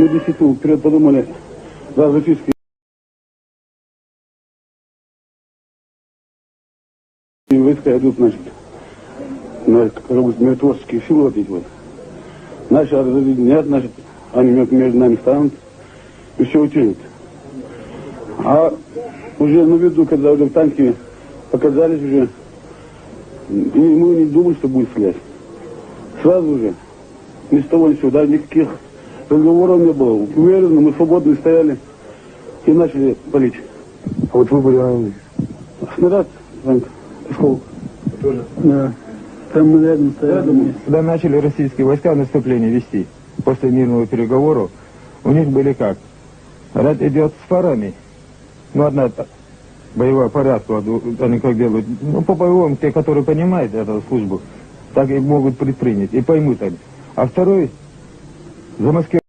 Мы действительно вперед подумали, да, российские войска идут, значит, на миротворческие силы вот эти вот. Наши разъединят, значит, они между нами станут и все утянут. А уже на виду, когда уже танки показались уже, и мы не думали, что будет стрелять. Сразу же, ни с того ни с сего, даже никаких разговоров не было. Уверенно, мы свободно стояли и начали палить. А вот вы были ранены? Снаряд, осколок. Тоже? Да. Там мы рядом стояли. Когда начали российские войска наступление вести, после мирного переговора, у них были как? Рад идет с фарами. Ну, одна боевая порядка, они как делают. Ну, по боевому, те, которые понимают эту службу, так и могут предпринять, и поймут они. А второй, замаскирован.